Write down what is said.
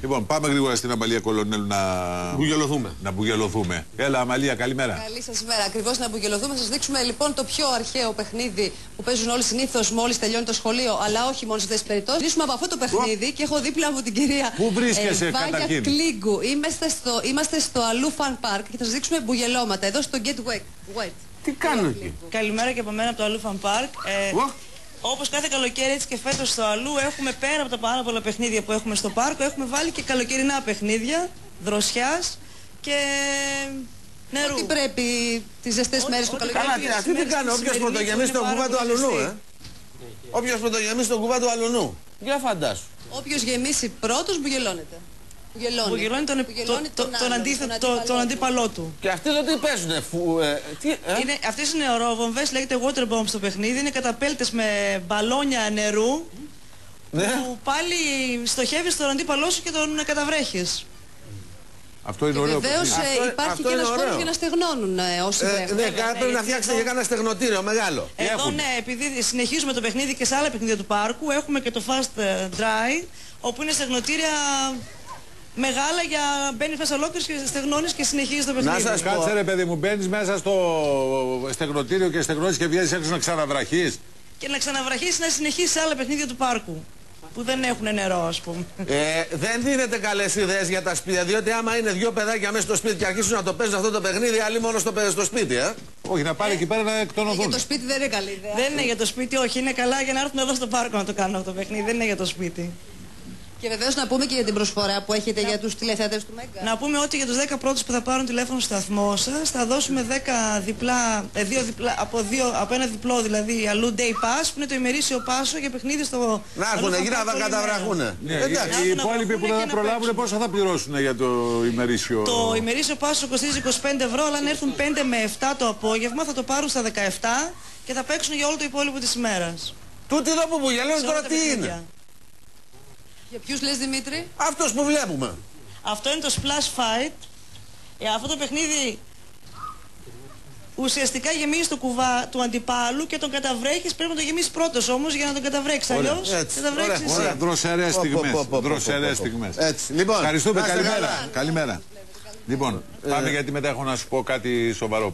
Λοιπόν, πάμε γρήγορα στην Αμαλία Κολονέλου να μπουγελωθούμε. Έλα, Αμαλία, καλημέρα. Καλή σας ημέρα. Ακριβώς να μπουγελωθούμε. Σας δείξουμε λοιπόν το πιο αρχαίο παιχνίδι που παίζουν όλοι συνήθως μόλις τελειώνει το σχολείο, αλλά όχι μόνο σε αυτές τις περιπτώσεις. Λύσουμε από αυτό το παιχνίδι και έχω δίπλα μου την κυρία Πού βρίσκεσαι καταρχήν? Κλίγκου. Είμαστε στο Αλλού Fun Park και θα σας δείξουμε μπουγελώματα εδώ στο Get Wet. Τι κάνω εκεί? Καλημέρα και από μένα από το Αλλού Fun Park. Όπως κάθε καλοκαίρι, έτσι και φέτος στο Αλλού έχουμε, πέρα από τα πάρα πολλά παιχνίδια που έχουμε στο πάρκο, έχουμε βάλει και καλοκαιρινά παιχνίδια δροσιάς και νερού. Ό,τι πρέπει τις ζεστές μέρες του καλοκαιριού. Καλά, αυτή τι κάνω, όποιος πρωτογεμίσει τον κουβά του αλουνού, Όποιος πρωτογεμίσει τον κουβά του αλουνού. Για φαντάσου. Όποιος γεμίσει πρώτος μπουγελώνεται. Μπουγελώνει τον αντίπαλό του. Και αυτοί εδώ τι παίζουνε, Αυτές είναι οροβομβές, λέγεται water bomb στο παιχνίδι. Είναι καταπέλτες με μπαλόνια νερού που πάλι στοχεύεις τον αντίπαλό σου και τον καταβρέχεις. Αυτό είναι ωραίο. Βεβαίως υπάρχει και ένας χώρος για να στεγνώνουν όσοι βρέχουν. Ναι, πρέπει να φτιάξετε και κάνα στεγνοτήριο μεγάλο. Εδώ ναι, επειδή συνεχίζουμε το παιχνίδι και σε άλλα παιχνίδια του πάρκου, έχουμε και το Fast Dry, όπου είναι στεγνοτήρια μεγάλα για μπαίνεις μέσα ολόκληρος και στεγνώνεις και συνεχίζεις το παιχνίδι. Να σας κάτσε ρε παιδί μου, μπαίνεις μέσα στο στεγνοτήριο και στεγνώνεις και βγαίνεις έξω να ξαναβραχείς. Και να ξαναβραχείς να συνεχίσεις σε άλλα παιχνίδια του πάρκου που δεν έχουν νερό, ας πούμε. Δεν δίνετε καλές ιδέες για τα σπίτια, διότι άμα είναι δύο παιδάκια μέσα στο σπίτι και αρχίσουν να το παίζουν αυτό το παιχνίδι, άλλοι μόνο στο σπίτι, Όχι, να πάρει εκεί πέρα να εκτονωθούν. Για το σπίτι δεν είναι καλή ιδέα. Δεν είναι για το σπίτι, όχι, είναι καλά για να έρθουν εδώ στο πάρκο να το κάνουν αυτό το παιχνίδι, δεν είναι για το σπίτι. Και βεβαίως να πούμε και για την προσφορά που έχετε για τους τηλεθεατές του Μέγκα. Να πούμε ότι για τους 10 πρώτους που θα πάρουν τηλέφωνο στο σταθμό σας θα δώσουμε 10 διπλά, από ένα διπλό δηλαδή αλλού day pass, που είναι το ημερήσιο πάσο για παιχνίδι στο. Να έρχουνε εκεί να καταβραχούνε. Οι υπόλοιποι που δεν θα προλάβουν πόσα θα πληρώσουν για το ημερήσιο? Το ημερήσιο πάσο κοστίζει 25€, αλλά αν έρθουν 5 με 7 το απόγευμα θα το πάρουν στα 17 και θα παίξουν για όλο το υπόλοιπο της ημέρας. Τούτοι εδώ που μπουγελώνουν τώρα τι είναι? Για ποιους λες, Δημήτρη? Αυτός που βλέπουμε. Αυτό είναι το Splash Fight. Αυτό το παιχνίδι ουσιαστικά γεμίζει το κουβά του αντιπάλου και τον καταβρέχεις. Πρέπει να το γεμίσεις πρώτος όμως για να τον καταβρέξεις. Αλλιώς καταβρέξεις εσύ. Δροσερές στιγμές. Λοιπόν, ευχαριστούμε, καλημέρα. Λοιπόν, πάμε γιατί μετά έχω να σου πω κάτι σοβαρό.